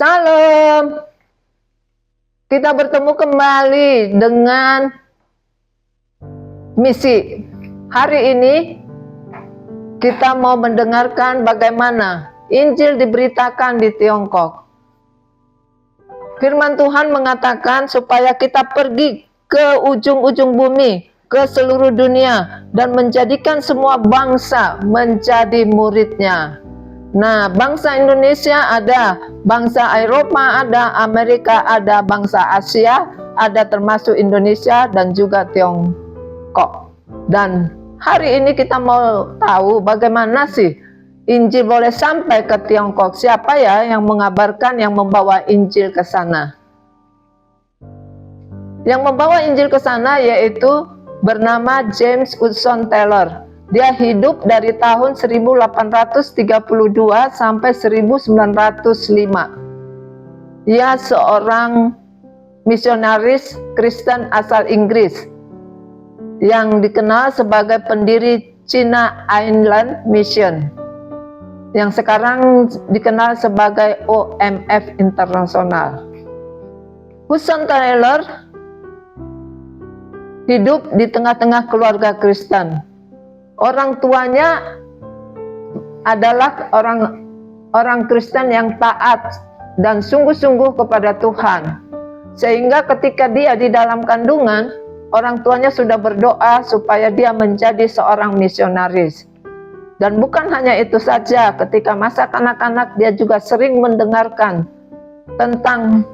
Salam. Kita bertemu kembali dengan misi. Hari ini kita mau mendengarkan bagaimana Injil diberitakan di Tiongkok. Firman Tuhan mengatakan supaya kita pergi ke ujung-ujung bumi, ke seluruh dunia, dan menjadikan semua bangsa menjadi muridnya. Nah, bangsa Indonesia ada, bangsa Eropa ada, Amerika ada, bangsa Asia ada, termasuk Indonesia dan juga Tiongkok. Dan hari ini kita mau tahu bagaimana sih Injil boleh sampai ke Tiongkok. Siapa ya yang mengabarkan, yang membawa Injil ke sana? Yang membawa Injil ke sana yaitu bernama James Hudson Taylor. Dia hidup dari tahun 1832 sampai 1905. Dia seorang misionaris Kristen asal Inggris yang dikenal sebagai pendiri China Inland Mission, yang sekarang dikenal sebagai OMF Internasional. Hudson Taylor hidup di tengah-tengah keluarga Kristen. Orang tuanya adalah orang Kristen yang taat dan sungguh-sungguh kepada Tuhan. Sehingga ketika dia di dalam kandungan, orang tuanya sudah berdoa supaya dia menjadi seorang misionaris. Dan bukan hanya itu saja, ketika masa kanak-kanak dia juga sering mendengarkan tentang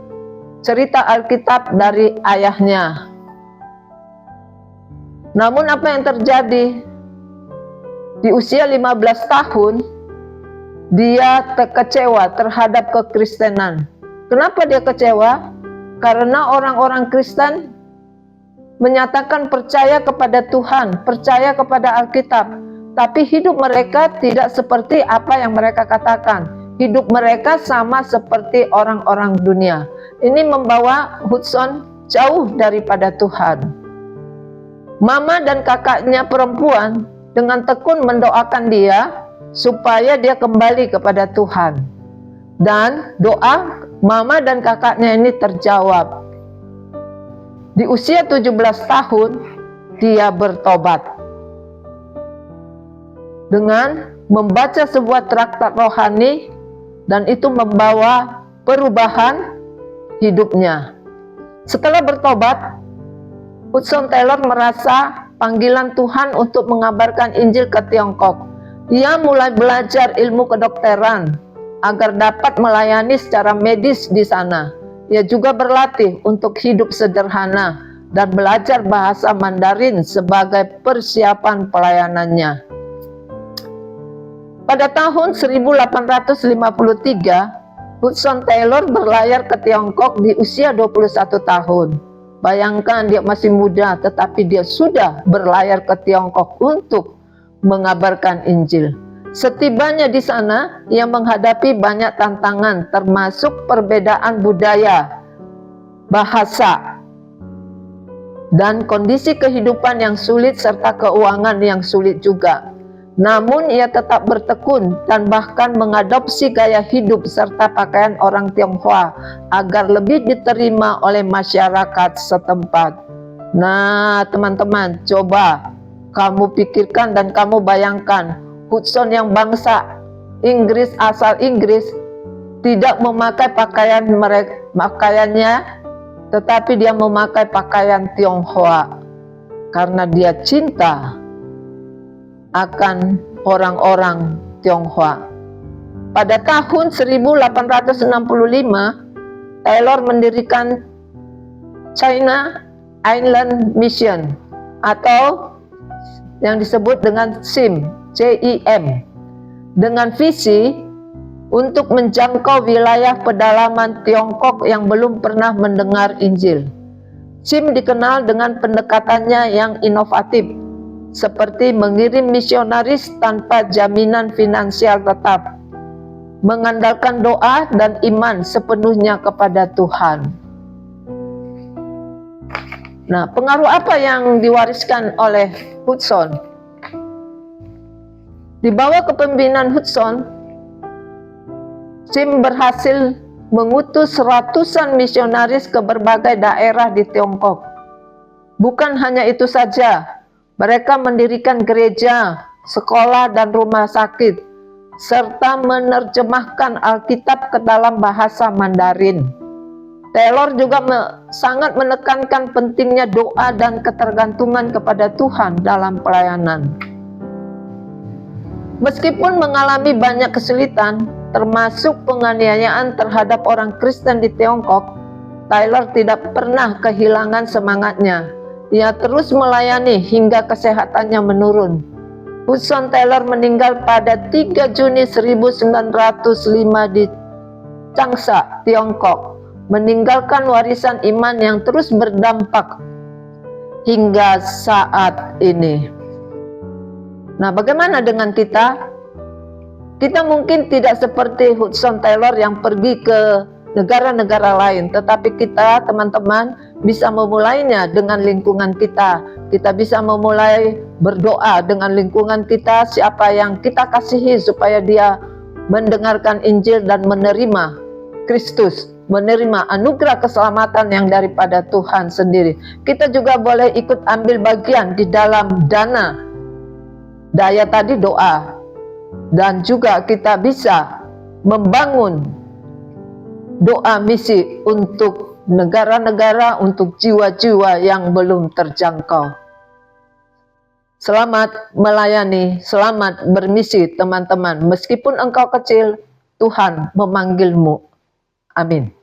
cerita Alkitab dari ayahnya. Namun apa yang terjadi? Di usia 15 tahun, dia kecewa terhadap kekristenan. Kenapa dia kecewa? Karena orang-orang Kristen menyatakan percaya kepada Tuhan, percaya kepada Alkitab, tapi hidup mereka tidak seperti apa yang mereka katakan. Hidup mereka sama seperti orang-orang dunia. Ini membawa Hudson jauh daripada Tuhan. Mama dan kakaknya perempuan dengan tekun mendoakan dia supaya dia kembali kepada Tuhan. Dan doa mama dan kakaknya ini terjawab. Di usia 17 tahun, dia bertobat. Dengan membaca sebuah traktat rohani, dan itu membawa perubahan hidupnya. Setelah bertobat, Hudson Taylor merasa panggilan Tuhan untuk mengabarkan Injil ke Tiongkok. Dia mulai belajar ilmu kedokteran agar dapat melayani secara medis di sana. Ia juga berlatih untuk hidup sederhana dan belajar bahasa Mandarin sebagai persiapan pelayanannya. Pada tahun 1853, Hudson Taylor berlayar ke Tiongkok di usia 21 tahun. Bayangkan, dia masih muda tetapi dia sudah berlayar ke Tiongkok untuk mengabarkan Injil. Setibanya di sana, ia menghadapi banyak tantangan termasuk perbedaan budaya, bahasa, dan kondisi kehidupan yang sulit serta keuangan yang sulit juga. Namun ia tetap bertekun dan bahkan mengadopsi gaya hidup serta pakaian orang Tionghoa agar lebih diterima oleh masyarakat setempat. Nah, teman-teman, coba kamu pikirkan dan kamu bayangkan, Hudson yang bangsa Inggris asal Inggris tidak memakai pakaiannya, tetapi dia memakai pakaian Tionghoa karena dia cinta akan orang-orang Tionghoa. Pada tahun 1865, Taylor mendirikan China Inland Mission atau yang disebut dengan CIM, dengan visi untuk menjangkau wilayah pedalaman Tiongkok yang belum pernah mendengar Injil. CIM dikenal dengan pendekatannya yang inovatif, seperti mengirim misionaris tanpa jaminan finansial tetap, mengandalkan doa dan iman sepenuhnya kepada Tuhan. Nah, pengaruh apa yang diwariskan oleh Hudson? Di bawah kepemimpinan Hudson, CIM berhasil mengutus ratusan misionaris ke berbagai daerah di Tiongkok. Bukan hanya itu saja, mereka mendirikan gereja, sekolah, dan rumah sakit, serta menerjemahkan Alkitab ke dalam bahasa Mandarin. Taylor juga sangat menekankan pentingnya doa dan ketergantungan kepada Tuhan dalam pelayanan. Meskipun mengalami banyak kesulitan, termasuk penganiayaan terhadap orang Kristen di Tiongkok, Taylor tidak pernah kehilangan semangatnya. Ia terus melayani hingga kesehatannya menurun. Hudson Taylor meninggal pada 3 Juni 1905 di Changsha, Tiongkok, meninggalkan warisan iman yang terus berdampak hingga saat ini. Nah, bagaimana dengan kita? Kita mungkin tidak seperti Hudson Taylor yang pergi ke negara-negara lain, tetapi kita, teman-teman, bisa memulainya dengan lingkungan kita. Kita bisa memulai berdoa dengan lingkungan kita, siapa yang kita kasihi, supaya dia mendengarkan Injil dan menerima Kristus, menerima anugerah keselamatan yang daripada Tuhan sendiri. Kita juga boleh ikut ambil bagian di dalam daya tadi doa, dan juga kita bisa membangun doa misi untuk negara-negara, untuk jiwa-jiwa yang belum terjangkau. Selamat melayani, selamat bermisi teman-teman. Meskipun engkau kecil, Tuhan memanggilmu. Amin.